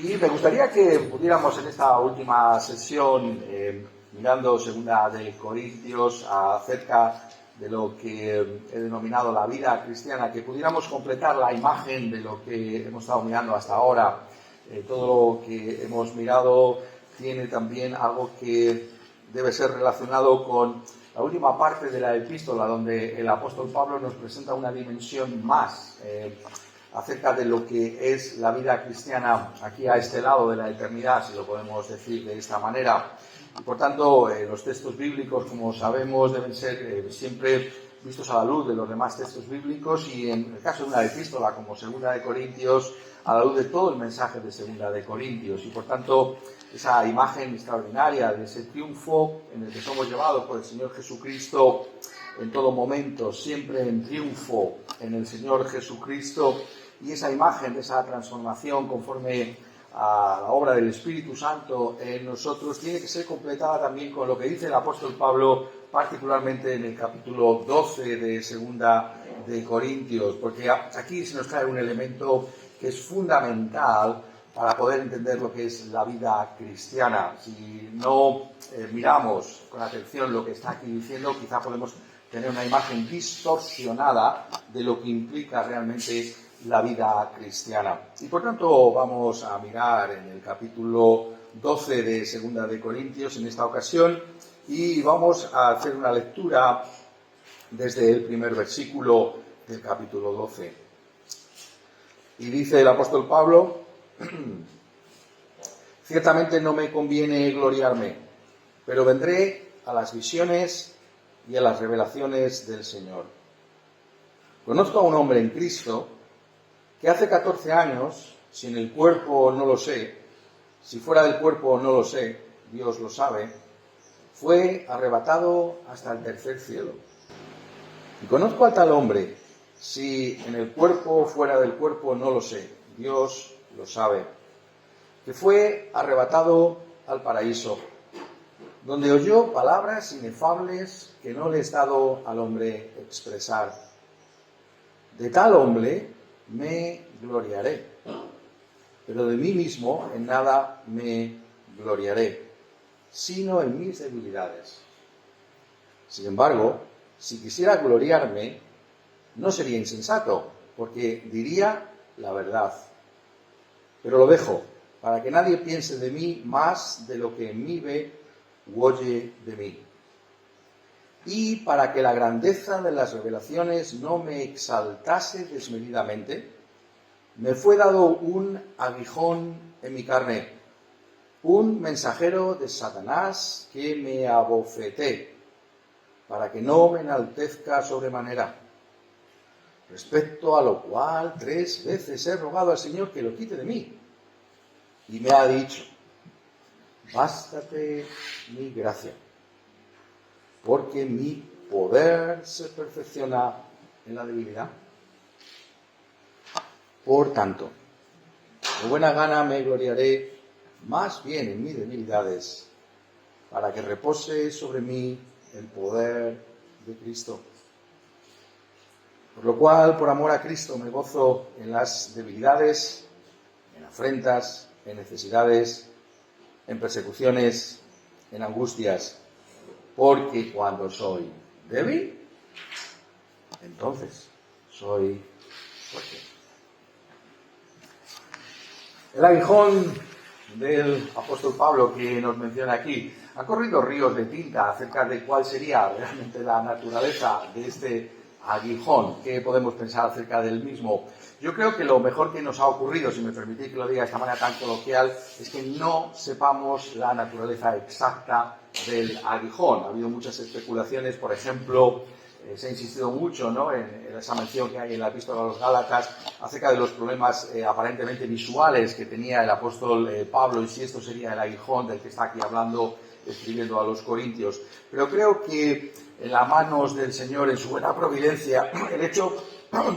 Y me gustaría que pudiéramos en esta última sesión, mirando segunda de Corintios, acerca de lo que he denominado la vida cristiana, que pudiéramos completar la imagen de lo que hemos estado mirando hasta ahora. Todo lo que hemos mirado tiene también algo que debe ser relacionado con la última parte de la epístola, donde el apóstol Pablo nos presenta una dimensión más acerca de lo que es la vida cristiana aquí a este lado de la eternidad, si lo podemos decir de esta manera. Y por tanto, los textos bíblicos, como sabemos, deben ser siempre vistos a la luz de los demás textos bíblicos, y en el caso de una epístola como Segunda de Corintios, a la luz de todo el mensaje de Segunda de Corintios. Y por tanto, esa imagen extraordinaria de ese triunfo en el que somos llevados por el Señor Jesucristo en todo momento, siempre en triunfo en el Señor Jesucristo, y esa imagen de esa transformación conforme a la obra del Espíritu Santo en nosotros tiene que ser completada también con lo que dice el apóstol Pablo, particularmente en el capítulo 12 de Segunda de Corintios, porque aquí se nos trae un elemento que es fundamental para poder entender lo que es la vida cristiana. Si no miramos con atención lo que está aquí diciendo, quizá podemos tener una imagen distorsionada de lo que implica realmente la vida cristiana. Y por tanto vamos a mirar en el capítulo 12 de Segunda de Corintios en esta ocasión, y vamos a hacer una lectura desde el primer versículo del capítulo 12. Y dice el apóstol Pablo: ciertamente no me conviene gloriarme, pero vendré a las visiones y a las revelaciones del Señor. Conozco a un hombre en Cristo que hace 14 años, si en el cuerpo no lo sé, si fuera del cuerpo no lo sé, Dios lo sabe, fue arrebatado hasta el tercer cielo. Y conozco a tal hombre, si en el cuerpo fuera del cuerpo no lo sé, Dios lo sabe, que fue arrebatado al paraíso, donde oyó palabras inefables que no le es dado al hombre expresar. De tal hombre me gloriaré, pero de mí mismo en nada me gloriaré, sino en mis debilidades. Sin embargo, si quisiera gloriarme, no sería insensato, porque diría la verdad. Pero lo dejo, para que nadie piense de mí más de lo que en mí ve u oye de mí. Y para que la grandeza de las revelaciones no me exaltase desmedidamente, me fue dado un aguijón en mi carne, un mensajero de Satanás que me abofeté, para que no me enaltezca sobremanera. Respecto a lo cual 3 veces he rogado al Señor que lo quite de mí. Y me ha dicho: bástate mi gracia, porque mi poder se perfecciona en la debilidad. Por tanto, de buena gana me gloriaré más bien en mis debilidades, para que repose sobre mí el poder de Cristo. Por lo cual, por amor a Cristo, me gozo en las debilidades, en afrentas, en necesidades, en persecuciones, en angustias, porque cuando soy débil, entonces soy fuerte. El aguijón del apóstol Pablo que nos menciona aquí, ha corrido ríos de tinta acerca de cuál sería realmente la naturaleza de este aguijón. ¿Qué podemos pensar acerca del mismo? Yo creo que lo mejor que nos ha ocurrido, si me permitís que lo diga de esta manera tan coloquial, es que no sepamos la naturaleza exacta del aguijón. Ha habido muchas especulaciones, por ejemplo, se ha insistido mucho, ¿no?, en esa mención que hay en la epístola a los Gálatas acerca de los problemas aparentemente visuales que tenía el apóstol Pablo, y si esto sería el aguijón del que está aquí hablando, escribiendo a los Corintios. Pero creo que en las manos del Señor, en su buena providencia, el hecho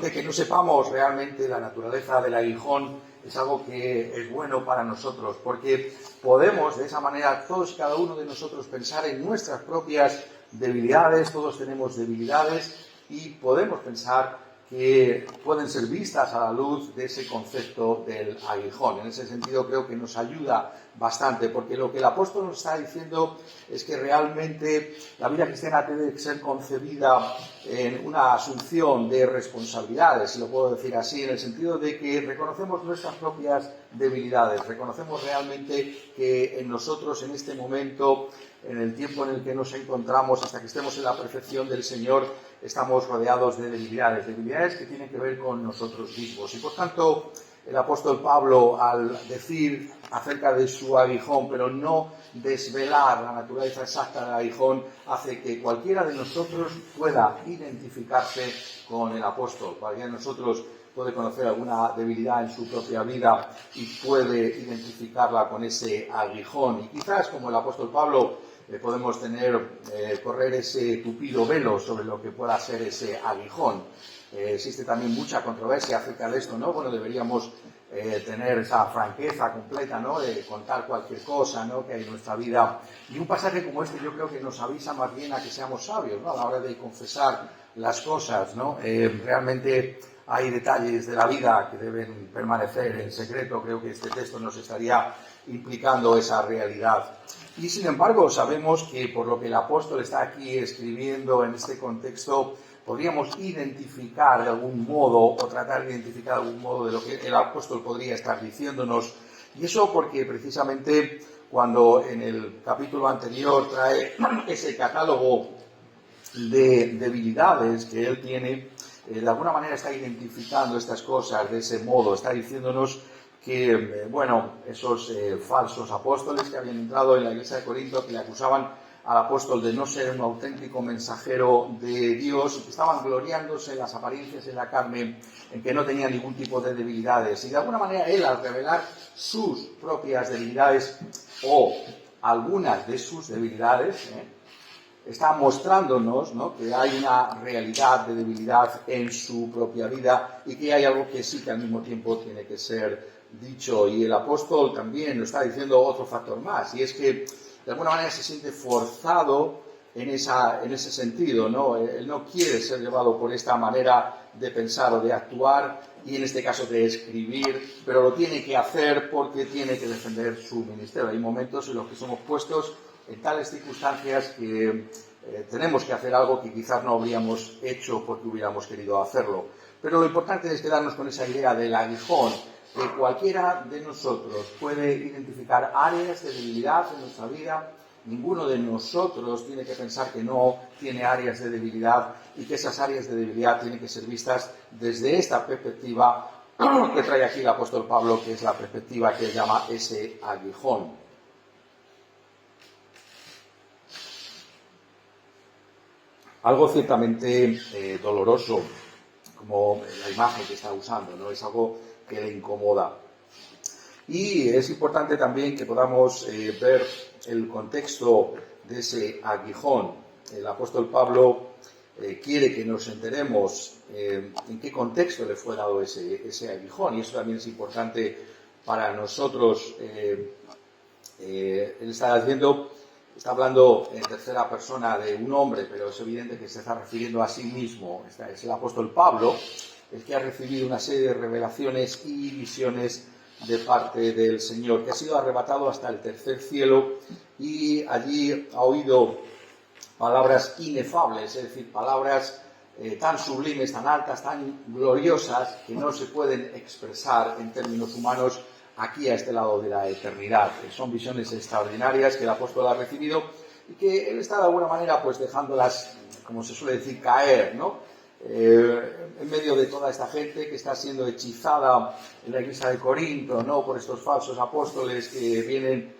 de que no sepamos realmente la naturaleza del aguijón es algo que es bueno para nosotros, porque podemos de esa manera, todos y cada uno de nosotros, pensar en nuestras propias debilidades. Todos tenemos debilidades, y podemos pensar que pueden ser vistas a la luz de ese concepto del aguijón. En ese sentido creo que nos ayuda bastante, porque lo que el apóstol nos está diciendo es que realmente la vida cristiana tiene que ser concebida en una asunción de responsabilidades, si lo puedo decir así, en el sentido de que reconocemos nuestras propias debilidades, reconocemos realmente que en nosotros en este momento, en el tiempo en el que nos encontramos, hasta que estemos en la perfección del Señor, estamos rodeados de debilidades que tienen que ver con nosotros mismos. Y por tanto, el apóstol Pablo, al decir acerca de su aguijón, pero no desvelar la naturaleza exacta del aguijón, hace que cualquiera de nosotros pueda identificarse con el apóstol. Cualquiera de nosotros puede conocer alguna debilidad en su propia vida y puede identificarla con ese aguijón. Y quizás, como el apóstol Pablo, podemos correr ese tupido velo sobre lo que pueda ser ese aguijón. Existe también mucha controversia acerca de esto, ¿no? Bueno, deberíamos tener esa franqueza completa, ¿no? De contar cualquier cosa, ¿no? Que hay en nuestra vida. Y un pasaje como este yo creo que nos avisa más bien a que seamos sabios, ¿no? A la hora de confesar las cosas, ¿no? Realmente hay detalles de la vida que deben permanecer en secreto. Creo que este texto nos estaría implicando esa realidad. Y sin embargo sabemos que por lo que el apóstol está aquí escribiendo en este contexto, podríamos identificar de algún modo o tratar de identificar de algún modo de lo que el apóstol podría estar diciéndonos. Y eso porque precisamente cuando en el capítulo anterior trae ese catálogo de debilidades que él tiene, de alguna manera está identificando estas cosas de ese modo, está diciéndonos que, esos falsos apóstoles que habían entrado en la iglesia de Corinto, que le acusaban al apóstol de no ser un auténtico mensajero de Dios, y que estaban gloriándose en las apariencias en la carne, en que no tenía ningún tipo de debilidades. Y de alguna manera él, al revelar sus propias debilidades, o algunas de sus debilidades, está mostrándonos, ¿no?, que hay una realidad de debilidad en su propia vida y que hay algo que sí que al mismo tiempo tiene que ser dicho. Y el apóstol también lo está diciendo otro factor más, y es que de alguna manera se siente forzado en ese sentido, ¿no? Él no quiere ser llevado por esta manera de pensar o de actuar, y en este caso de escribir, pero lo tiene que hacer porque tiene que defender su ministerio. Hay momentos en los que somos puestos en tales circunstancias que tenemos que hacer algo que quizás no habríamos hecho porque hubiéramos querido hacerlo. Pero lo importante es quedarnos con esa idea del aguijón, que cualquiera de nosotros puede identificar áreas de debilidad en nuestra vida. Ninguno de nosotros tiene que pensar que no tiene áreas de debilidad, y que esas áreas de debilidad tienen que ser vistas desde esta perspectiva que trae aquí el apóstol Pablo, que es la perspectiva que él llama ese aguijón. Algo ciertamente doloroso, como la imagen que está usando, ¿no? Es algo que le incomoda. Y es importante también que podamos ver el contexto de ese aguijón. El apóstol Pablo quiere que nos enteremos en qué contexto le fue dado ese aguijón, y eso también es importante para nosotros. Él está hablando en tercera persona de un hombre, pero es evidente que se está refiriendo a sí mismo. Es el apóstol Pablo el que ha recibido una serie de revelaciones y visiones de parte del Señor, que ha sido arrebatado hasta el tercer cielo, y allí ha oído palabras inefables, es decir, palabras tan sublimes, tan altas, tan gloriosas, que no se pueden expresar en términos humanos aquí a este lado de la eternidad. Son visiones extraordinarias que el apóstol ha recibido y que él está de alguna manera pues dejándolas, como se suele decir, caer, ¿no? En medio de toda esta gente que está siendo hechizada en la iglesia de Corinto, ¿no?, por estos falsos apóstoles que vienen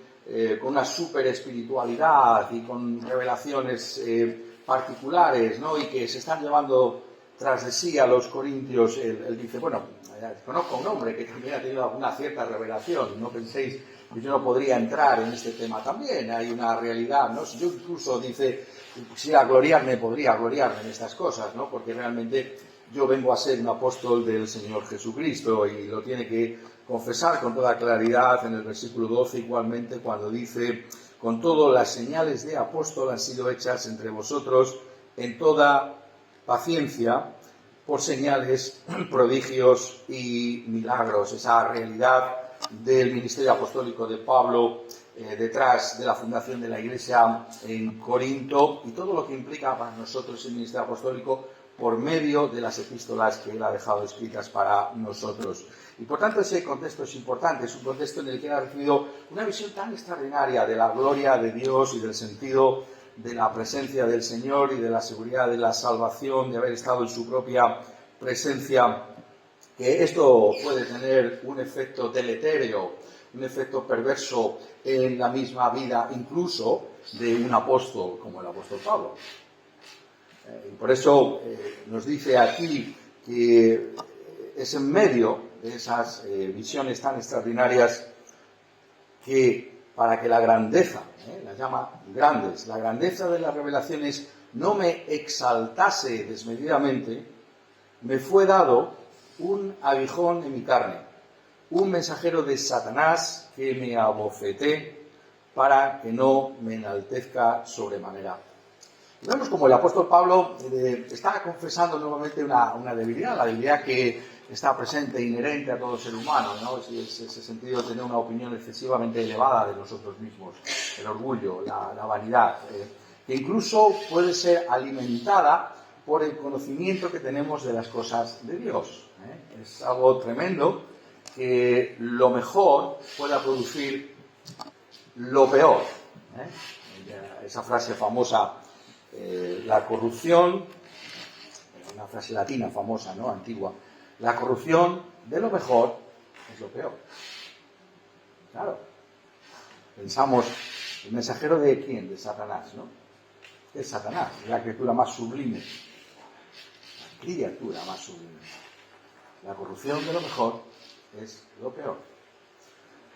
con una super espiritualidad y con revelaciones particulares, ¿no?, y que se están llevando tras de sí a los corintios. Él dice, conozco a un hombre que también ha tenido alguna cierta revelación, no penséis que yo no podría entrar en este tema también, hay una realidad, ¿no? Si yo incluso, dice, quisiera gloriarme, podría gloriarme en estas cosas, ¿no?, porque realmente yo vengo a ser un apóstol del Señor Jesucristo, y lo tiene que confesar con toda claridad en el versículo 12, igualmente, cuando dice, con todo las señales de apóstol han sido hechas entre vosotros en toda paciencia por señales, prodigios y milagros. Esa realidad del ministerio apostólico de Pablo detrás de la fundación de la Iglesia en Corinto y todo lo que implica para nosotros el ministerio apostólico por medio de las epístolas que él ha dejado escritas para nosotros. Y por tanto ese contexto es importante, es un contexto en el que él ha recibido una visión tan extraordinaria de la gloria de Dios y del sentido de la presencia del Señor y de la seguridad de la salvación, de haber estado en su propia presencia, que esto puede tener un efecto deletérea, un efecto perverso en la misma vida, incluso de un apóstol como el apóstol Pablo. Y por eso nos dice aquí que es en medio de esas visiones tan extraordinarias que para que la grandeza, las llama grandes, la grandeza de las revelaciones no me exaltase desmedidamente, me fue dado un aguijón en mi carne, un mensajero de Satanás que me abofeté para que no me enaltezca sobremanera. Y vemos como el apóstol Pablo está confesando nuevamente una debilidad, la debilidad que está presente, inherente a todo ser humano, ¿no? Es ese sentido de tener una opinión excesivamente elevada de nosotros mismos, el orgullo, la vanidad, que incluso puede ser alimentada por el conocimiento que tenemos de las cosas de Dios. Es algo tremendo que lo mejor pueda producir lo peor. Esa frase famosa, la corrupción, una frase latina famosa, ¿no? Antigua. La corrupción de lo mejor es lo peor. Claro. Pensamos, ¿el mensajero de quién? De Satanás, ¿no? Es Satanás, la criatura más sublime. La criatura más sublime. La corrupción de lo mejor es lo peor.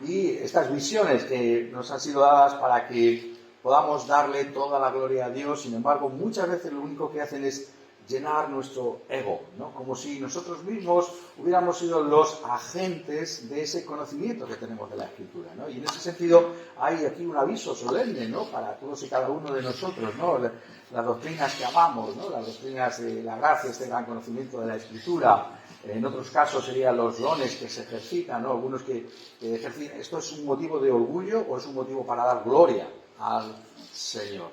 Y estas visiones que nos han sido dadas para que podamos darle toda la gloria a Dios, sin embargo, muchas veces lo único que hacen es llenar nuestro ego, ¿no? Como si nosotros mismos hubiéramos sido los agentes de ese conocimiento que tenemos de la Escritura, ¿no? Y en ese sentido hay aquí un aviso solemne, ¿no? Para todos y cada uno de nosotros, ¿no? Las doctrinas que amamos, ¿no? Las doctrinas de la gracia, este gran conocimiento de la Escritura. En otros casos serían los dones que se ejercitan, ¿no? Algunos que ejercitan. ¿Esto es un motivo de orgullo o es un motivo para dar gloria al Señor?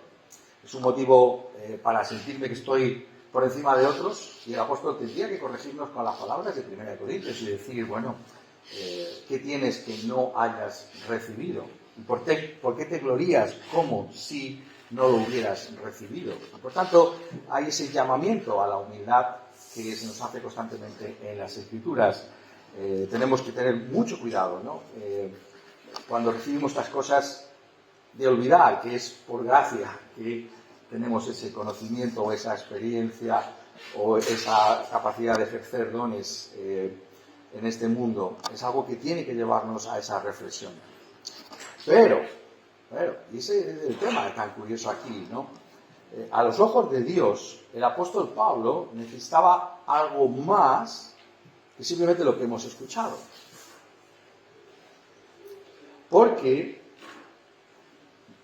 Es un motivo para sentirme que estoy por encima de otros, y el apóstol tendría que corregirnos con las palabras de 1 Corintios y decir, bueno, ¿qué tienes que no hayas recibido? ¿Por qué te glorías como si no lo hubieras recibido? Por tanto, hay ese llamamiento a la humildad que se nos hace constantemente en las Escrituras. Tenemos que tener mucho cuidado, ¿no? Cuando recibimos estas cosas, de olvidar que es por gracia que tenemos ese conocimiento o esa experiencia o esa capacidad de ejercer dones en este mundo. Es algo que tiene que llevarnos a esa reflexión. Pero, y ese es el tema tan curioso aquí, ¿no? A los ojos de Dios, el apóstol Pablo necesitaba algo más que simplemente lo que hemos escuchado. Porque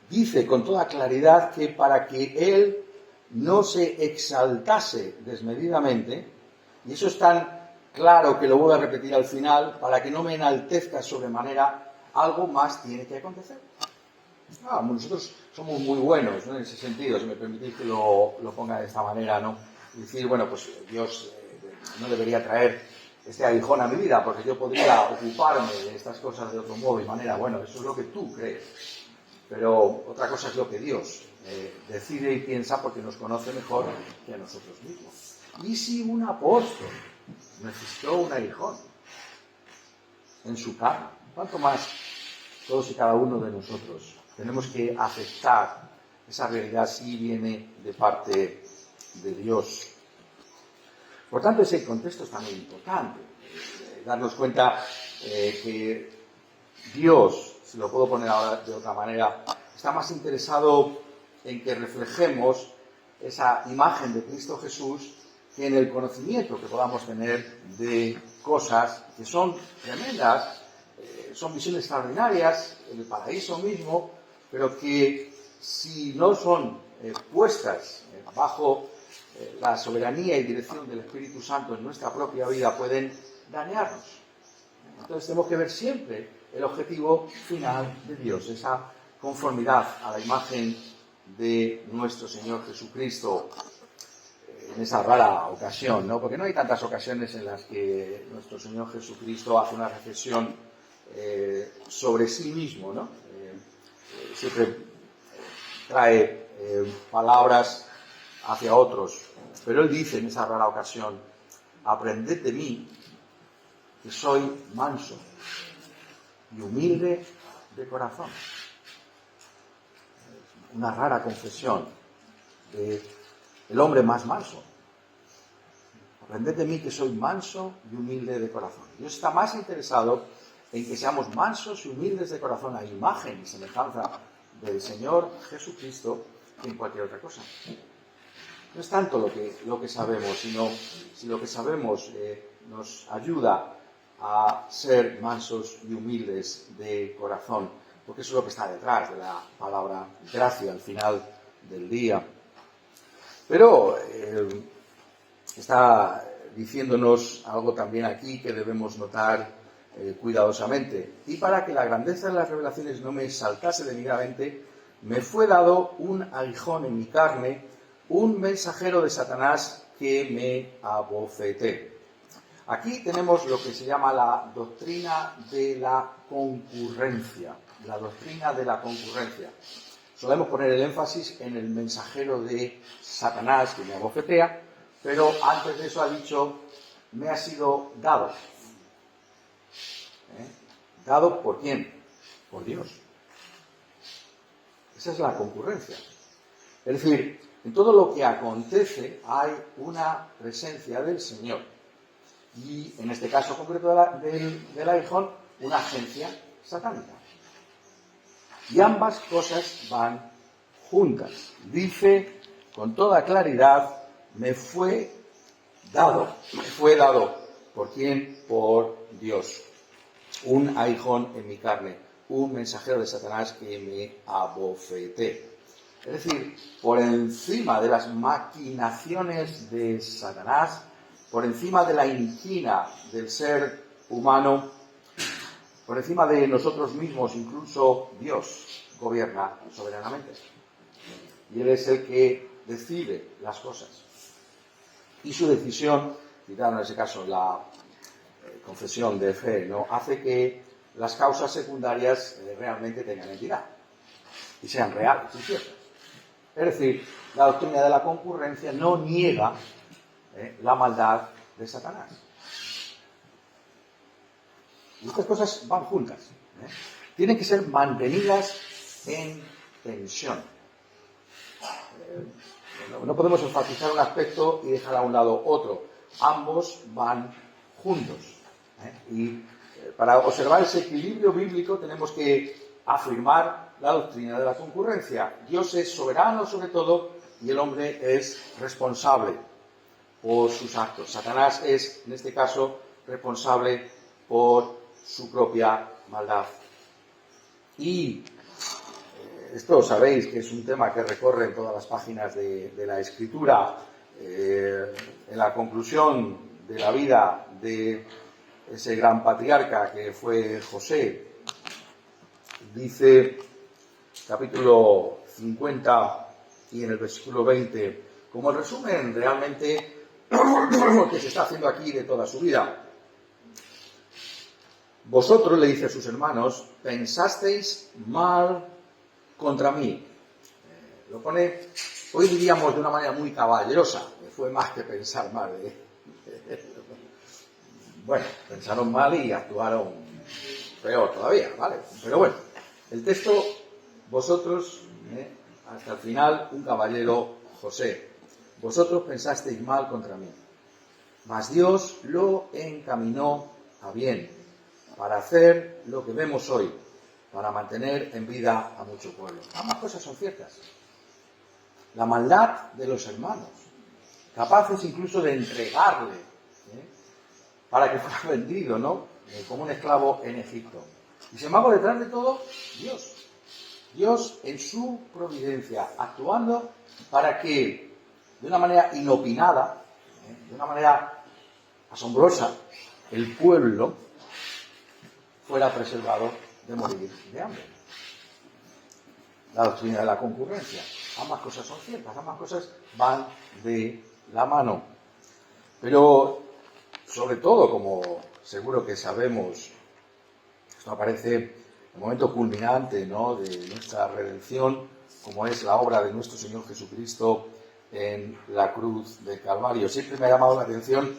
dice con toda claridad que para que él no se exaltase desmedidamente, y eso es tan claro que lo voy a repetir al final, para que no me enaltezca sobremanera, algo más tiene que acontecer. Nosotros somos muy buenos, ¿no? En ese sentido, si me permitís que lo ponga de esta manera, ¿no? Y decir, bueno, pues Dios no debería traer este aguijón a mi vida, porque yo podría ocuparme de estas cosas de otro modo y manera. Bueno, eso es lo que tú crees. Pero otra cosa es lo que Dios decide y piensa, porque nos conoce mejor que a nosotros mismos. ¿Y si un apóstol necesitó un aguijón en su carne? ¿Cuánto más todos y cada uno de nosotros tenemos que aceptar esa realidad si viene de parte de Dios? Por tanto, ese contexto es también importante. Darnos cuenta que Dios, si lo puedo poner ahora de otra manera, está más interesado en que reflejemos esa imagen de Cristo Jesús que en el conocimiento que podamos tener de cosas que son tremendas, son visiones extraordinarias, el paraíso mismo, pero que si no son puestas bajo la soberanía y dirección del Espíritu Santo en nuestra propia vida pueden dañarnos. Entonces tenemos que ver siempre el objetivo final de Dios, esa conformidad a la imagen de nuestro Señor Jesucristo en esa rara ocasión, ¿no? Porque no hay tantas ocasiones en las que nuestro Señor Jesucristo hace una reflexión sobre sí mismo, ¿no? Siempre trae palabras hacia otros, pero Él dice en esa rara ocasión: aprended de mí, que soy manso y humilde de corazón. Una rara confesión del hombre más manso. Aprended de mí, que soy manso y humilde de corazón. Dios está más interesado en que seamos mansos y humildes de corazón, a imagen y semejanza del Señor Jesucristo, que en cualquier otra cosa. No es tanto lo que sabemos, sino si lo que sabemos nos ayuda a ser mansos y humildes de corazón, porque eso es lo que está detrás de la palabra gracia al final del día. Pero está diciéndonos algo también aquí que debemos notar cuidadosamente. Y para que la grandeza de las revelaciones no me saltase de mi mente, me fue dado un aguijón en mi carne, un mensajero de Satanás que me abofeté. Aquí tenemos lo que se llama la doctrina de la concurrencia. La doctrina de la concurrencia. Solemos poner el énfasis en el mensajero de Satanás que me abofetea, pero antes de eso ha dicho: me ha sido dado. ¿Dado por quién? Por Dios. Esa es la concurrencia. Es decir, en todo lo que acontece hay una presencia del Señor. Y en este caso concreto del aguijón, una agencia satánica. Y ambas cosas van juntas. Dice con toda claridad: me fue dado. Me fue dado. ¿Por quién? Por Dios. Un aguijón en mi carne. Un mensajero de Satanás que me abofeté. Es decir, por encima de las maquinaciones de Satanás, por encima de la inquina del ser humano, por encima de nosotros mismos, incluso Dios gobierna soberanamente. Y Él es el que decide las cosas. Y su decisión, citando en ese caso la confesión de fe, ¿no?, hace que las causas secundarias realmente tengan entidad y sean reales y ciertas. Es decir, la doctrina de la concurrencia no niega la maldad de Satanás. Y estas cosas van juntas. Tienen que ser mantenidas en tensión. No podemos enfatizar un aspecto y dejar a un lado otro. Ambos van juntos. Y para observar ese equilibrio bíblico tenemos que afirmar la doctrina de la concurrencia. Dios es soberano sobre todo y el hombre es responsable por sus actos. Satanás es, en este caso, responsable por su propia maldad. Y esto sabéis que es un tema que recorre en todas las páginas de la Escritura. En la conclusión de la vida de ese gran patriarca que fue José, dice, capítulo 50 y en el versículo 20, como el resumen realmente que se está haciendo aquí de toda su vida. Vosotros, le dice a sus hermanos, pensasteis mal contra mí. Lo pone, hoy diríamos de una manera muy caballerosa, fue más que pensar mal. Bueno, pensaron mal y actuaron peor todavía, ¿vale? Pero bueno, el texto, vosotros, hasta el final, un caballero José, vosotros pensasteis mal contra mí, mas Dios lo encaminó a bien, para hacer lo que vemos hoy, para mantener en vida a mucho pueblo. Ambas cosas son ciertas. La maldad de los hermanos, capaces incluso de entregarle, para que fuera vendido, ¿no?, como un esclavo en Egipto. Y sin embargo, detrás de todo, Dios en su providencia, actuando para que de una manera inopinada, de una manera asombrosa, el pueblo fuera preservado de morir de hambre. La doctrina de la concurrencia. Ambas cosas son ciertas, ambas cosas van de la mano. Pero, sobre todo, como seguro que sabemos, esto aparece en el momento culminante, ¿no?, de nuestra redención, como es la obra de nuestro Señor Jesucristo en la cruz del Calvario. Siempre me ha llamado la atención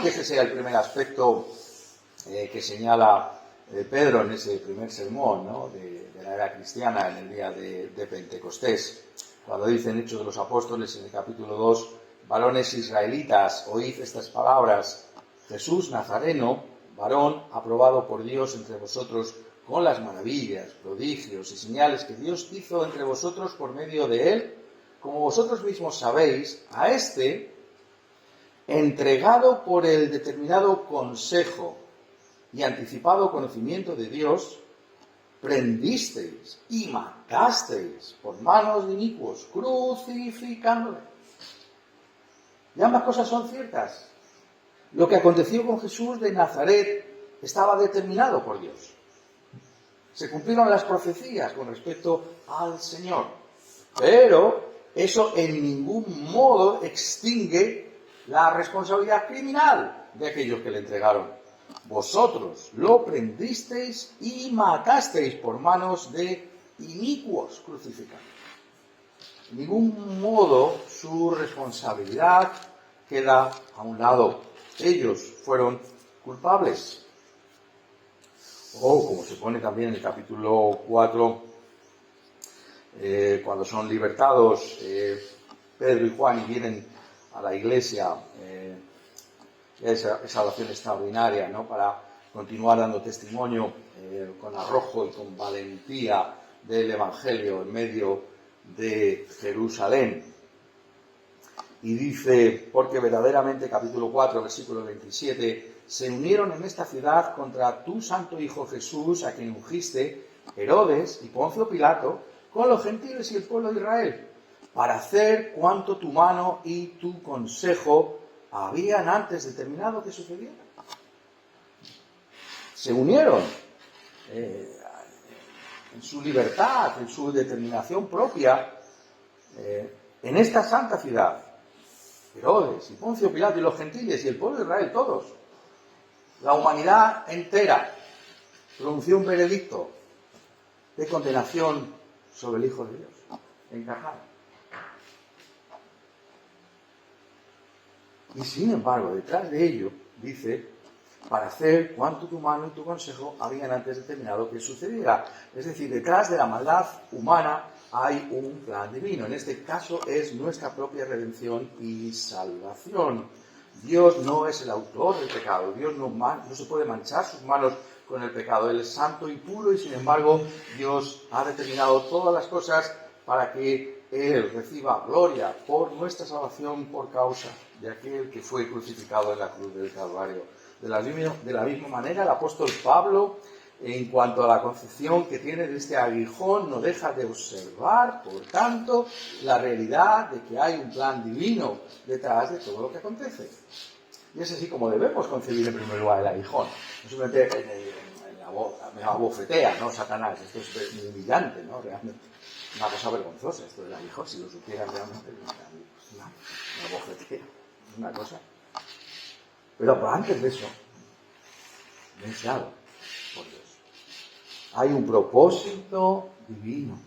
que ese sea el primer aspecto que señala Pedro en ese primer sermón, ¿no?, de la era cristiana en el día de Pentecostés, cuando dice en Hechos de los Apóstoles, en el capítulo 2, varones israelitas, oíd estas palabras, Jesús Nazareno, varón aprobado por Dios entre vosotros con las maravillas, prodigios y señales que Dios hizo entre vosotros por medio de él, como vosotros mismos sabéis, a este, entregado por el determinado consejo y anticipado conocimiento de Dios, prendisteis y matasteis por manos de inicuos, crucificándole. Y ambas cosas son ciertas. Lo que aconteció con Jesús de Nazaret estaba determinado por Dios. Se cumplieron las profecías con respecto al Señor. Pero eso en ningún modo extingue la responsabilidad criminal de aquellos que le entregaron. Vosotros lo prendisteis y matasteis por manos de inicuos crucificados. En ningún modo su responsabilidad queda a un lado. Ellos fueron culpables. O, como se pone también en el capítulo 4, cuando son libertados Pedro y Juan y vienen a la iglesia, esa oración extraordinaria, ¿no?, para continuar dando testimonio con arrojo y con valentía del Evangelio en medio de Jerusalén. Y dice, porque verdaderamente, capítulo 4, versículo 27, se unieron en esta ciudad contra tu santo Hijo Jesús, a quien ungiste, Herodes y Poncio Pilato, con los gentiles y el pueblo de Israel, para hacer cuanto tu mano y tu consejo habían antes determinado que sucediera. Se unieron en su libertad, en su determinación propia, en esta santa ciudad. Herodes y Poncio Pilato y los gentiles y el pueblo de Israel, todos. La humanidad entera pronunció un veredicto de condenación sobre el Hijo de Dios, encarnado. Y sin embargo, detrás de ello, dice, para hacer cuanto tu mano y tu consejo habían antes determinado que sucediera. Es decir, detrás de la maldad humana hay un plan divino. En este caso es nuestra propia redención y salvación. Dios no es el autor del pecado. Dios no se puede manchar sus manos con el pecado. Él es santo y puro y sin embargo Dios ha determinado todas las cosas para que Él reciba gloria por nuestra salvación por causa de aquel que fue crucificado en la cruz del Calvario. De la misma manera, el apóstol Pablo, en cuanto a la concepción que tiene de este aguijón, no deja de observar, por tanto, la realidad de que hay un plan divino detrás de todo lo que acontece. Y es así como debemos concebir en primer lugar el aguijón. No simplemente me abofetea, ¿no?, Satanás. Esto es muy humillante, ¿no?, realmente. Una cosa vergonzosa esto del aguijón. Si lo supiera realmente, me abofetea. Es una cosa. Pero antes de eso, es dado por Dios. Hay un propósito divino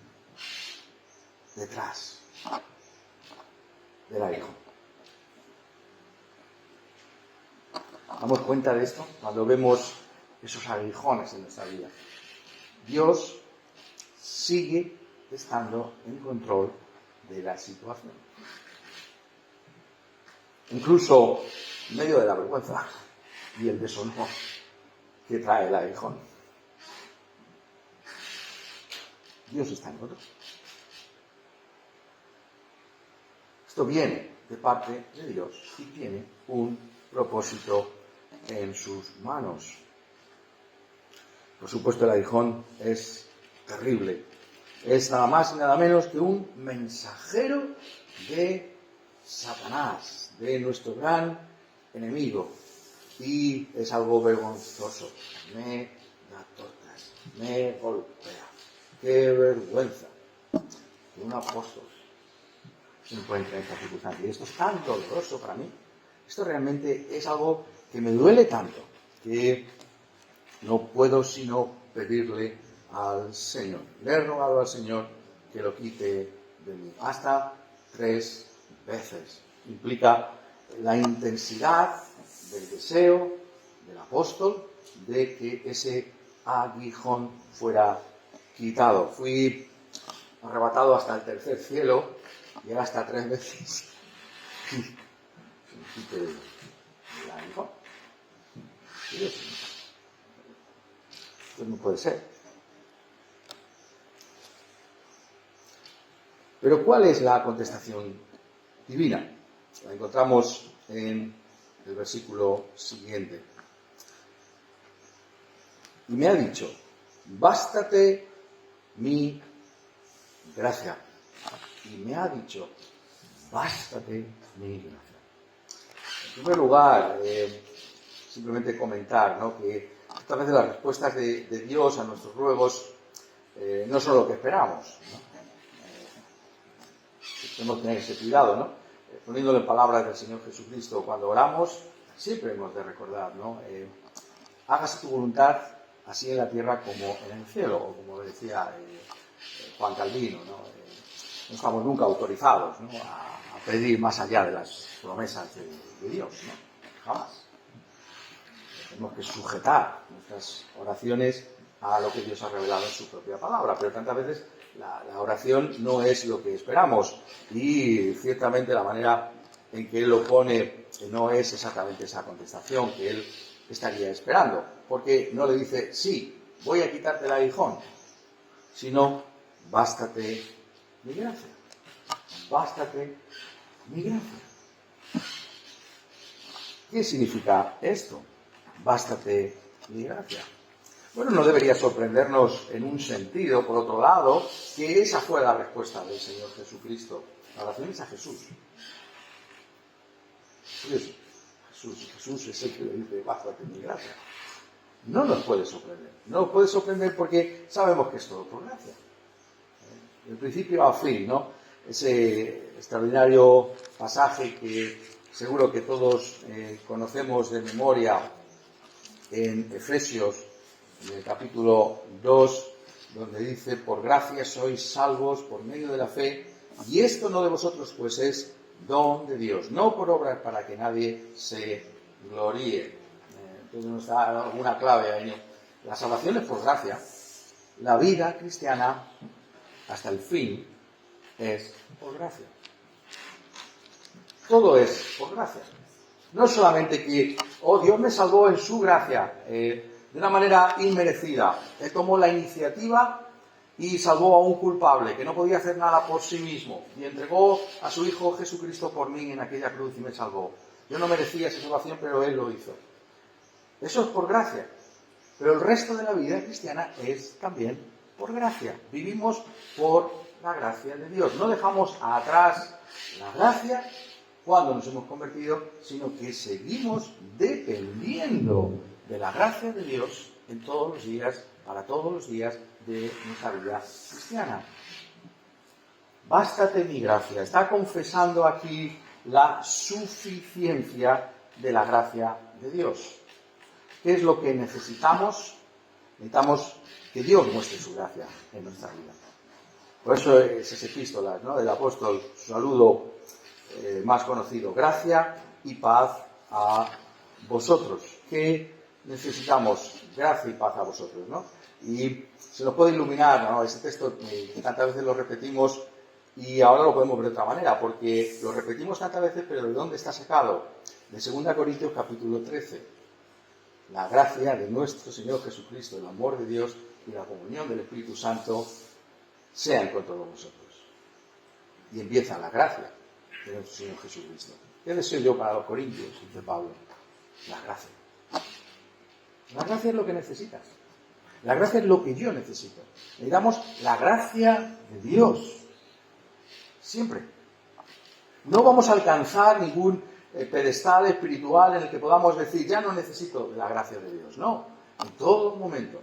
detrás del aguijón. Damos cuenta de esto cuando vemos esos aguijones en nuestra vida. Dios sigue estando en control de la situación. Incluso en medio de la vergüenza y el deshonor que trae el aguijón. Dios está en control. Esto viene de parte de Dios y tiene un propósito en sus manos. Por supuesto, el aguijón es terrible. Es nada más y nada menos que un mensajero de Satanás, de nuestro gran enemigo. Y es algo vergonzoso. Me da tortas, me golpea. ¡Qué vergüenza! Que un apóstol se encuentre en esta circunstancia. Y esto es tan doloroso para mí. Esto realmente es algo que me duele tanto que no puedo sino pedirle al Señor. Le he rogado al Señor que lo quite de mí. Hasta 3 veces. Implica la intensidad del deseo del apóstol de que ese aguijón fuera quitado. Fui arrebatado hasta el tercer cielo y era hasta 3 veces. Quite el aguijón. Esto no puede ser. Pero ¿cuál es la contestación divina? La encontramos en el versículo siguiente. Y me ha dicho, bástate mi gracia. Y me ha dicho, bástate mi gracia. En primer lugar, simplemente comentar, ¿no?, que muchas veces las respuestas de Dios a nuestros ruegos no son lo que esperamos, ¿no? Tenemos que tener ese cuidado, ¿no? Poniéndolo en palabras del Señor Jesucristo, cuando oramos, siempre hemos de recordar, ¿no? Hágase tu voluntad así en la tierra como en el cielo, o como decía Juan Calvino, ¿no? No estamos nunca autorizados, ¿no?, a pedir más allá de las promesas de Dios, ¿no? Jamás. Tenemos que sujetar nuestras oraciones a lo que Dios ha revelado en su propia palabra, pero tantas veces la oración no es lo que esperamos y ciertamente la manera en que Él lo pone no es exactamente esa contestación que Él estaría esperando, porque no le dice, sí, voy a quitarte el aguijón, sino, bástate mi gracia, bástate mi gracia. ¿Qué significa esto? Bástate mi gracia. Bueno, no debería sorprendernos en un sentido, por otro lado, que esa fue la respuesta del Señor Jesucristo. La oración es a Jesús. Jesús es el que le dice, bástate mi gracia. No nos puede sorprender. No nos puede sorprender porque sabemos que es todo por gracia. De principio a fin, ¿no? Ese extraordinario pasaje que seguro que todos conocemos de memoria en Efesios, en el capítulo 2, donde dice, por gracia sois salvos por medio de la fe, y esto no de vosotros, pues es don de Dios, no por obras para que nadie se gloríe. Entonces nos da alguna clave ahí. La salvación es por gracia. La vida cristiana, hasta el fin, es por gracia. Todo es por gracia. No solamente que, Dios me salvó en su gracia, de una manera inmerecida. Él tomó la iniciativa y salvó a un culpable que no podía hacer nada por sí mismo y entregó a su Hijo Jesucristo por mí en aquella cruz y me salvó. Yo no merecía esa salvación, pero Él lo hizo. Eso es por gracia. Pero el resto de la vida cristiana es también por gracia. Vivimos por la gracia de Dios. No dejamos atrás la gracia cuando nos hemos convertido, sino que seguimos dependiendo de la gracia de Dios en todos los días, para todos los días de nuestra vida cristiana. Bástate mi gracia. Está confesando aquí la suficiencia de la gracia de Dios. ¿Qué es lo que necesitamos? Necesitamos que Dios muestre su gracia en nuestra vida. Por eso esas epístolas, ¿no?, del apóstol, su saludo más conocido, gracia y paz a vosotros. ¿Qué necesitamos? Gracia y paz a vosotros, ¿no? Y se nos puede iluminar, ¿no?, ese texto que tantas veces lo repetimos y ahora lo podemos ver de otra manera, porque lo repetimos tantas veces, pero ¿de dónde está sacado? De 2 Corintios capítulo 13. La gracia de nuestro Señor Jesucristo, el amor de Dios y la comunión del Espíritu Santo sean con todos vosotros. Y empieza la gracia de nuestro Señor Jesucristo. ¿Qué deseo yo para los corintios? Dice Pablo. La gracia. La gracia es lo que necesitas. La gracia es lo que yo necesito. Necesitamos la gracia de Dios. Siempre. No vamos a alcanzar ningún pedestal espiritual en el que podamos decir, ya no necesito la gracia de Dios. No, en todo momento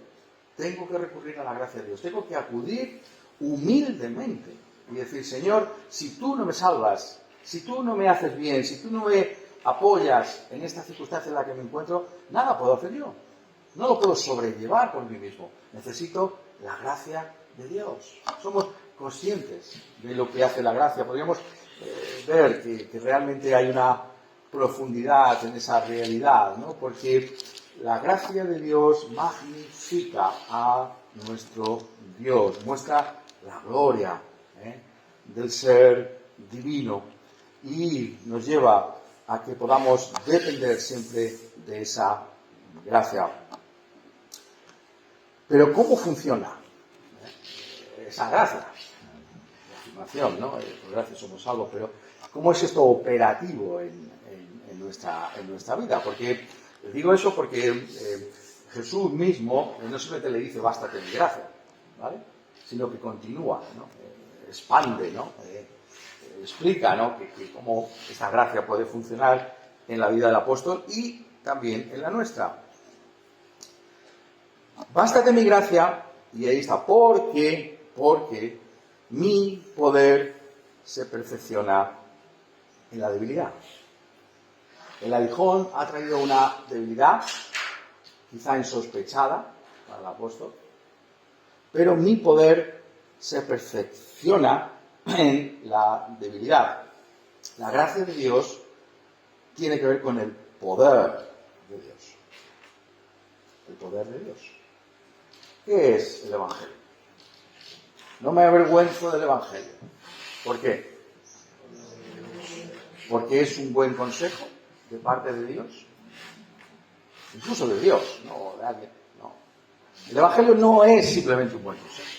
tengo que recurrir a la gracia de Dios. Tengo que acudir humildemente y decir, Señor, si tú no me salvas, si tú no me haces bien, si tú no me apoyas en esta circunstancia en la que me encuentro, nada puedo hacer yo. No lo puedo sobrellevar por mí mismo. Necesito la gracia de Dios. Somos conscientes de lo que hace la gracia. Podríamos ver que realmente hay una profundidad en esa realidad, ¿no? Porque la gracia de Dios magnifica a nuestro Dios, muestra la gloria del ser divino y nos lleva a que podamos depender siempre de esa gracia. Pero ¿cómo funciona esa gracia? La afirmación, ¿no? Por gracia somos salvos, pero ¿cómo es esto operativo en nuestra vida? Porque digo eso porque Jesús mismo no solamente le dice bástate mi gracia, ¿vale? Sino que continúa, ¿no? Expande, ¿no? Explica, ¿no? que cómo esta gracia puede funcionar en la vida del apóstol y también en la nuestra. Bástate mi gracia, y ahí está, porque mi poder se perfecciona en la debilidad. El aguijón ha traído una debilidad, quizá insospechada para el apóstol, pero mi poder se perfecciona en la debilidad. La gracia de Dios tiene que ver con el poder de Dios. El poder de Dios. ¿Qué es el Evangelio? No me avergüenzo del Evangelio. ¿Por qué? Porque es un buen consejo de parte de Dios. Incluso de Dios, no de alguien. No. El Evangelio no es simplemente un buen consejo.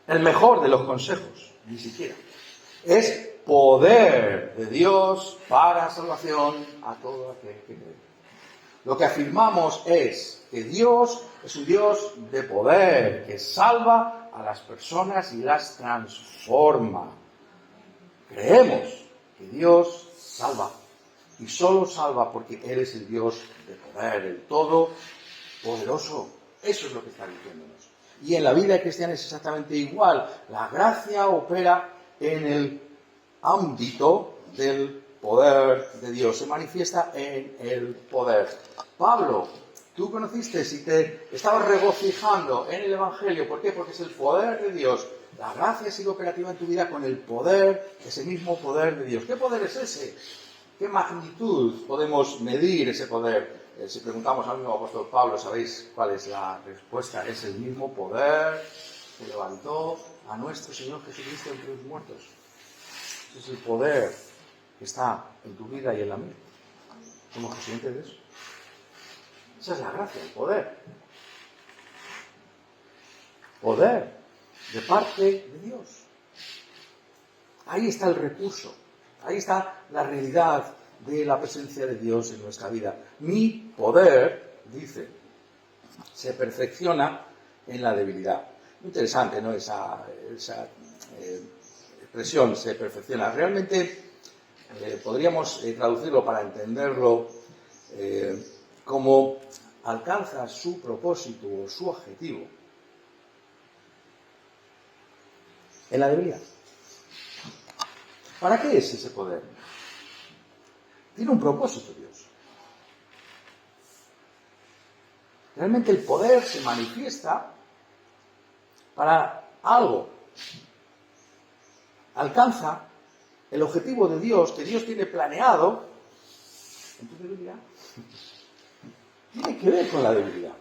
El mejor de los consejos, ni siquiera. Es poder de Dios para salvación a todo aquel que cree. Lo que afirmamos es que Dios es un Dios de poder, que salva a las personas y las transforma. Creemos que Dios salva, y solo salva porque Él es el Dios de poder, el todopoderoso. Eso es lo que está diciéndonos. Y en la vida cristiana es exactamente igual. La gracia opera en el ámbito del poder de Dios, se manifiesta en el poder. Pablo, tú conociste y te estabas regocijando en el Evangelio. ¿Por qué? Porque es el poder de Dios. La gracia ha sido operativa en tu vida con el poder, ese mismo poder de Dios. ¿Qué poder es ese? ¿Qué magnitud podemos medir ese poder? Si preguntamos al mismo apóstol Pablo, ¿sabéis cuál es la respuesta? Es el mismo poder que levantó a nuestro Señor Jesucristo entre los muertos. Ese es el poder que está en tu vida y en la mía. ¿Somos conscientes de eso? Esa es la gracia, el poder. Poder de parte de Dios. Ahí está el recurso. Ahí está la realidad de la presencia de Dios en nuestra vida. Mi poder, dice, se perfecciona en la debilidad. Muy interesante, ¿no? Esa expresión, se perfecciona. Realmente podríamos traducirlo para entenderlo como alcanza su propósito o su objetivo en la debilidad. ¿Para qué es ese poder? Tiene un propósito Dios. Realmente el poder se manifiesta para algo. Alcanza el objetivo de Dios, que Dios tiene planeado en tu debilidad. Tiene que ver con la debilidad.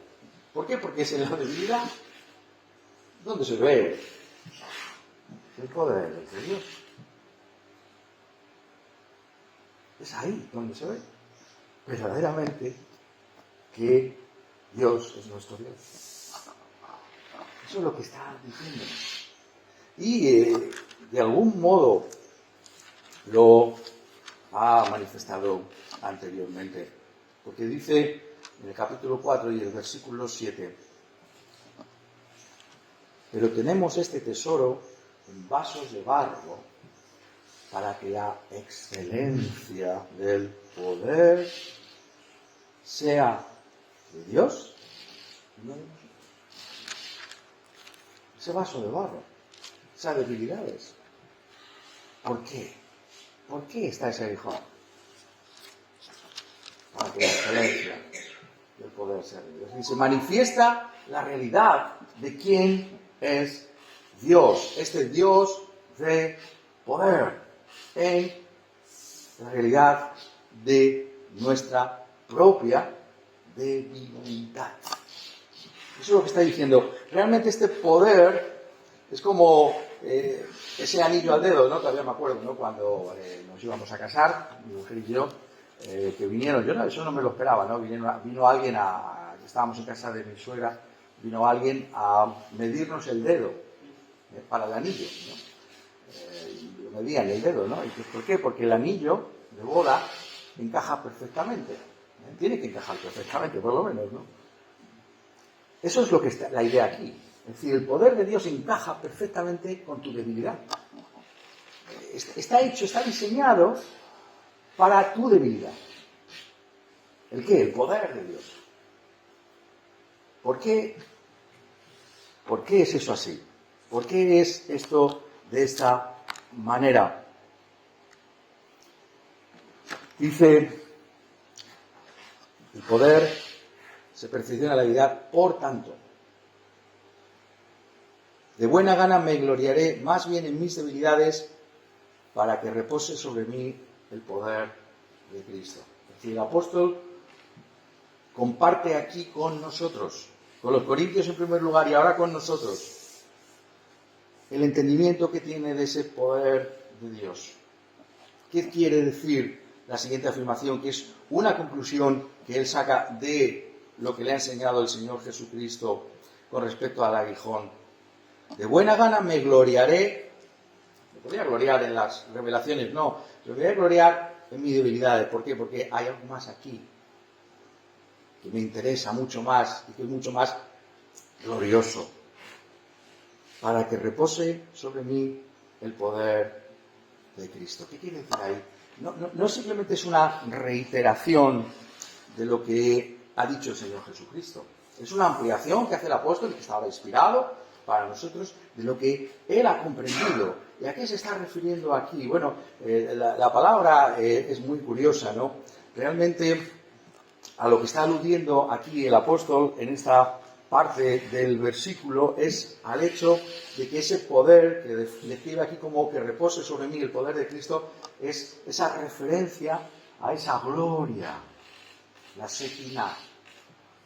¿Por qué? Porque es en la debilidad donde se ve el poder de Dios. Es ahí donde se ve verdaderamente que Dios es nuestro Dios. Eso es lo que está diciendo. Y de algún modo lo ha manifestado anteriormente. Porque dice en el capítulo 4 y el versículo 7: pero tenemos este tesoro en vasos de barro para que la excelencia del poder sea de Dios y no de nosotros. Ese vaso de barro, esas debilidades. ¿Por qué? ¿Por qué está ese aguijón? Para que la excelencia del poder sea de Dios. Y se manifiesta la realidad de quién es Dios, este Dios de poder, en la realidad de nuestra propia debilidad. Eso es lo que está diciendo. Realmente este poder es como ese anillo al dedo, ¿no? Todavía me acuerdo, ¿no? Cuando nos íbamos a casar, mi mujer y yo, que vinieron, yo no, eso no me lo esperaba, ¿no? Vino alguien estábamos en casa de mi suegra, vino alguien a medirnos el dedo para el anillo, ¿no? Medían el dedo, ¿no? ¿Y por qué? Porque el anillo de boda encaja perfectamente. Tiene que encajar perfectamente, por lo menos, ¿no? Eso es lo que está la idea aquí. Es decir, el poder de Dios encaja perfectamente con tu debilidad. Está hecho, está diseñado para tu debilidad. ¿El qué? El poder de Dios. ¿Por qué? ¿Por qué es eso así? ¿Por qué es esto de esta manera? Dice, el poder se perfecciona la debilidad, por tanto, de buena gana me gloriaré más bien en mis debilidades para que repose sobre mí el poder de Cristo. Es decir, el apóstol comparte aquí con nosotros, con los corintios en primer lugar y ahora con nosotros, el entendimiento que tiene de ese poder de Dios. ¿Qué quiere decir la siguiente afirmación? Que es una conclusión que él saca de lo que le ha enseñado el Señor Jesucristo con respecto al aguijón. De buena gana me gloriaré. Me podría gloriar en las revelaciones, no. Me voy a gloriar en mis debilidades. ¿Por qué? Porque hay algo más aquí que me interesa mucho más y que es mucho más glorioso. Para que repose sobre mí el poder de Cristo. ¿Qué quiere decir ahí? No simplemente es una reiteración de lo que ha dicho el Señor Jesucristo. Es una ampliación que hace el apóstol y que estaba inspirado para nosotros de lo que él ha comprendido. ¿Y a qué se está refiriendo aquí? Bueno, la palabra es muy curiosa, ¿no? Realmente a lo que está aludiendo aquí el apóstol en esta parte del versículo es al hecho de que ese poder que describe aquí como que repose sobre mí el poder de Cristo es esa referencia a esa gloria, la Shekinah,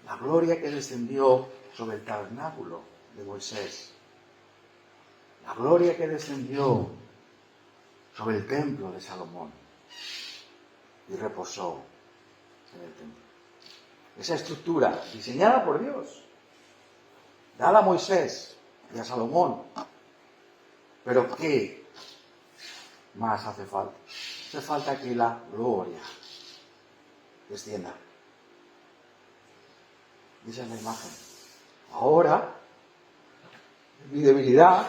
la gloria que descendió sobre el tabernáculo de Moisés, la gloria que descendió sobre el templo de Salomón y reposó en el templo. Esa estructura diseñada por Dios, dada a Moisés y a Salomón. Pero ¿qué más hace falta? Hace falta que la gloria descienda. Esa es la imagen. Ahora, mi debilidad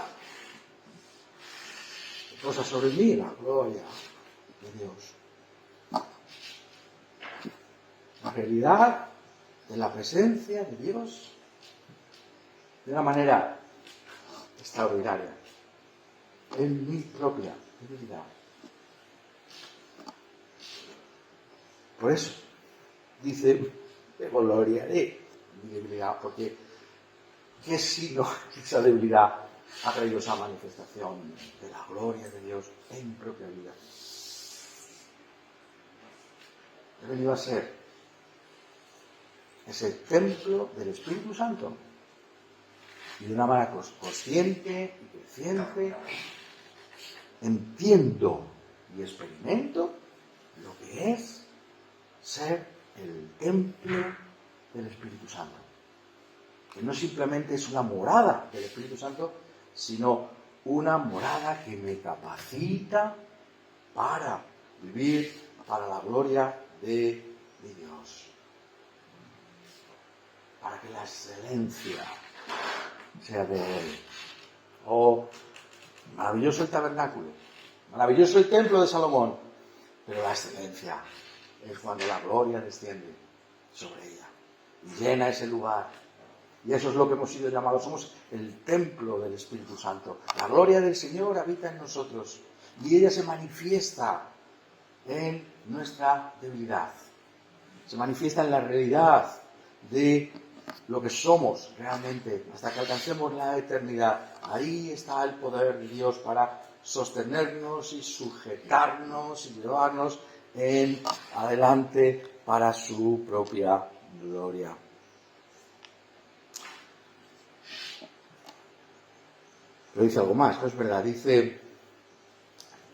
reposa sobre mí la gloria de Dios. La realidad de la presencia de Dios de una manera extraordinaria en mi propia debilidad. Por eso dice, me gloriaré en mi debilidad, porque ¿qué sino esa debilidad ha traído esa manifestación de la gloria de Dios en mi propia vida? He venido a ser ese templo del Espíritu Santo y de una manera consciente y creciente entiendo y experimento lo que es ser el templo del Espíritu Santo, que no simplemente es una morada del Espíritu Santo, sino una morada que me capacita para vivir para la gloria de Dios, para que la excelencia sea de Él. Oh, maravilloso el tabernáculo, Maravilloso el templo de Salomón, pero la excelencia es cuando la gloria desciende sobre ella y llena ese lugar. Y eso es lo que hemos sido llamados. Somos el templo del Espíritu Santo. La gloria del Señor habita en nosotros y ella se manifiesta en nuestra debilidad. Se manifiesta en la realidad de lo que somos realmente hasta que alcancemos la eternidad. Ahí está el poder de Dios para sostenernos y sujetarnos y llevarnos en adelante para su propia gloria. Pero dice algo más, ¿no es verdad? Dice,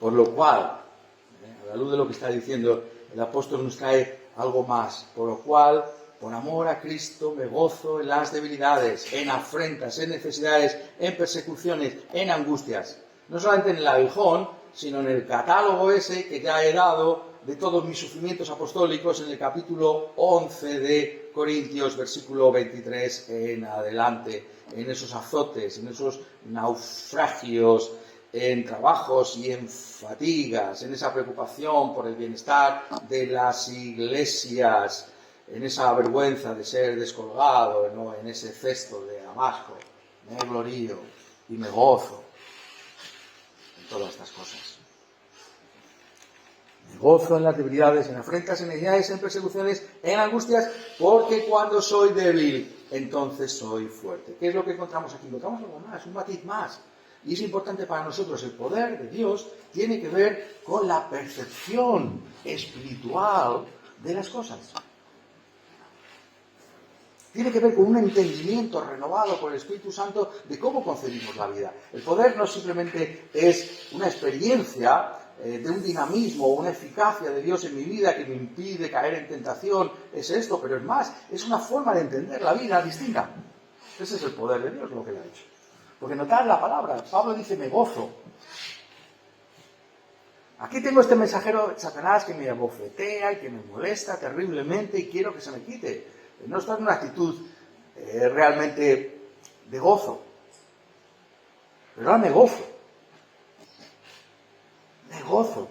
por lo cual, a la luz de lo que está diciendo el apóstol nos trae algo más, por lo cual, por amor a Cristo, me gozo en las debilidades, en afrentas, en necesidades, en persecuciones, en angustias. No solamente en el aguijón, sino en el catálogo ese que ya he dado de todos mis sufrimientos apostólicos en el capítulo 11 de Corintios, versículo 23 en adelante, en esos azotes, en esos naufragios, en trabajos y en fatigas, en esa preocupación por el bienestar de las iglesias, en esa vergüenza de ser descolgado, ¿no?, en ese cesto de Damasco. Me glorío y me gozo en todas estas cosas. Me gozo en las debilidades, en afrentas, en necesidades, en persecuciones, en angustias, porque cuando soy débil, entonces soy fuerte. ¿Qué es lo que encontramos aquí? Encontramos algo más, un matiz más. Y es importante para nosotros. El poder de Dios tiene que ver con la percepción espiritual de las cosas. Tiene que ver con un entendimiento renovado por el Espíritu Santo de cómo concebimos la vida. El poder no simplemente es una experiencia de un dinamismo o una eficacia de Dios en mi vida que me impide caer en tentación, es esto, pero es más, es una forma de entender la vida distinta. Ese es el poder de Dios, lo que le ha hecho. Porque notad la palabra, Pablo dice, me gozo. Aquí tengo este mensajero de Satanás que me abofetea y que me molesta terriblemente y quiero que se me quite. No está en una actitud realmente de gozo. Pero ahora me gozo. Me gozo.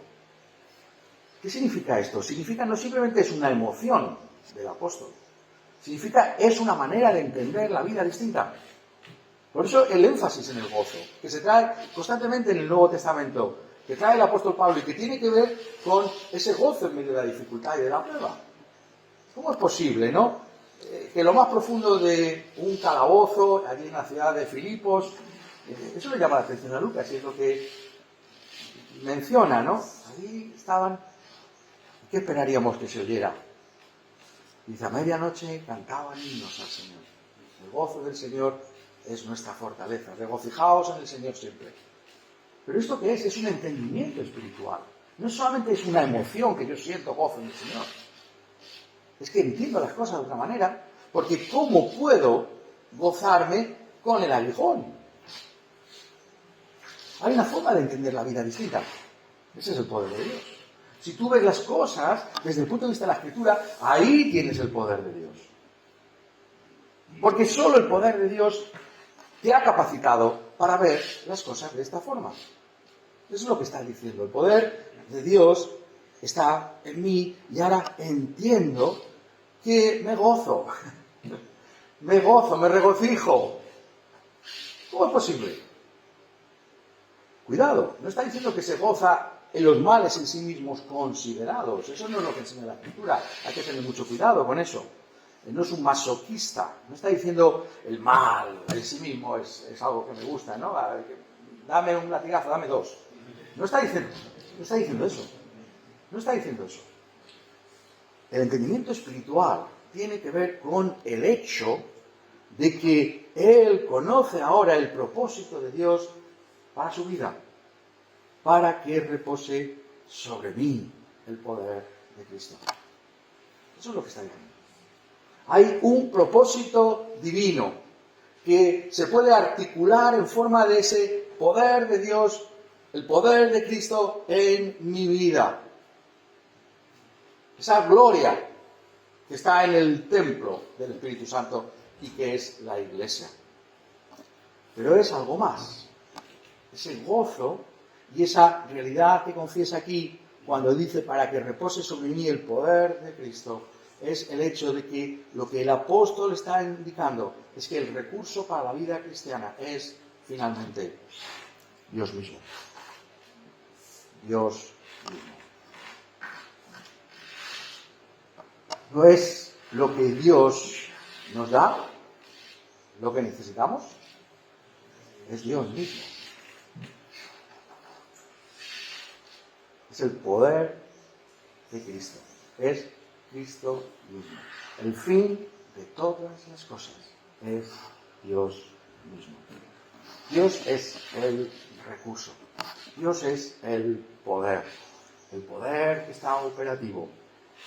¿Qué significa esto? Significa no simplemente es una emoción del apóstol. Significa es una manera de entender la vida distinta. Por eso el énfasis en el gozo, que se trae constantemente en el Nuevo Testamento, que trae el apóstol Pablo y que tiene que ver con ese gozo en medio de la dificultad y de la prueba. ¿Cómo es posible, no? Que lo más profundo de un calabozo, allí en la ciudad de Filipos, eso le llama la atención a Lucas y es lo que menciona, ¿no? Allí estaban, ¿qué esperaríamos que se oyera? Dice, a medianoche cantaban himnos al Señor. El gozo del Señor es nuestra fortaleza. Regocijaos en el Señor siempre. Pero ¿esto qué es? Es un entendimiento espiritual. No solamente es una emoción que yo siento gozo en el Señor. Es que entiendo las cosas de otra manera, porque ¿cómo puedo gozarme con el aguijón? Hay una forma de entender la vida distinta. Ese es el poder de Dios. Si tú ves las cosas desde el punto de vista de la Escritura, ahí tienes el poder de Dios. Porque solo el poder de Dios te ha capacitado para ver las cosas de esta forma. Eso es lo que está diciendo. El poder de Dios está en mí y ahora entiendo que me gozo, me regocijo. ¿Cómo es posible? Cuidado, no está diciendo que se goza en los males en sí mismos considerados. Eso no es lo que enseña la Escritura. Hay que tener mucho cuidado con eso. No es un masoquista. No está diciendo el mal en sí mismo es algo que me gusta, ¿no? Dame un latigazo, dame dos. No está diciendo eso. No está diciendo eso. El entendimiento espiritual tiene que ver con el hecho de que él conoce ahora el propósito de Dios para su vida, para que repose sobre mí el poder de Cristo. Eso es lo que está diciendo. Hay un propósito divino que se puede articular en forma de ese poder de Dios, el poder de Cristo en mi vida. Esa gloria que está en el templo del Espíritu Santo y que es la Iglesia. Pero es algo más. Ese gozo Y esa realidad que confiesa aquí, cuando dice para que repose sobre mí el poder de Cristo, es el hecho de que lo que el apóstol está indicando es que el recurso para la vida cristiana es finalmente Dios mismo. Dios mismo. No es lo que Dios nos da lo que necesitamos, es Dios mismo. Es el poder de Cristo. Es Cristo mismo. El fin de todas las cosas es Dios mismo. Dios es el recurso. Dios es el poder. El poder que está operativo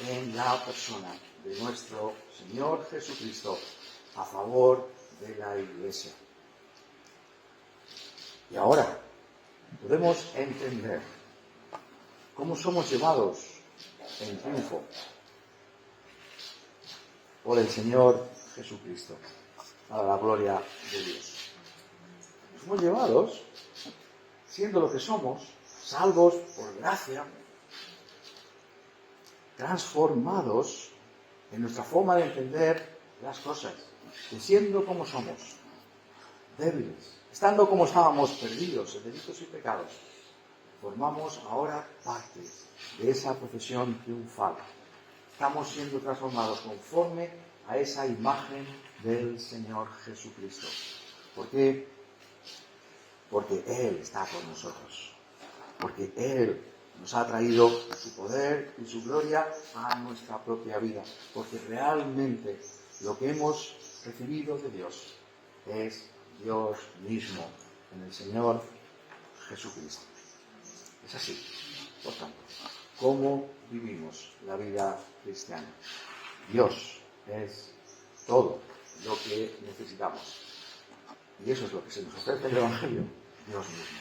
en la persona de nuestro Señor Jesucristo a favor de la Iglesia. Y ahora podemos entender cómo somos llevados en triunfo por el Señor Jesucristo, a la gloria de Dios. Somos llevados, siendo lo que somos, salvos por gracia, transformados en nuestra forma de entender las cosas, que siendo como somos, débiles, estando como estábamos perdidos en delitos y pecados, formamos ahora parte de esa profesión triunfal. Estamos siendo transformados conforme a esa imagen del Señor Jesucristo. ¿Por qué? Porque Él está con nosotros. Porque Él nos ha traído su poder y su gloria a nuestra propia vida. Porque realmente lo que hemos recibido de Dios es Dios mismo en el Señor Jesucristo. Es así. Por tanto, ¿cómo vivimos la vida cristiana? Dios es todo lo que necesitamos. Y eso es lo que se nos ofrece en el Evangelio. Dios mismo.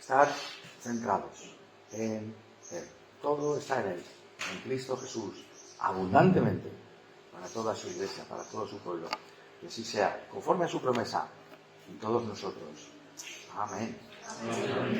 Estar centrados en Él. Todo está en Él, en Cristo Jesús, abundantemente, para toda su iglesia, para todo su pueblo. Que así sea, conforme a su promesa, y todos nosotros. Amén. Amén.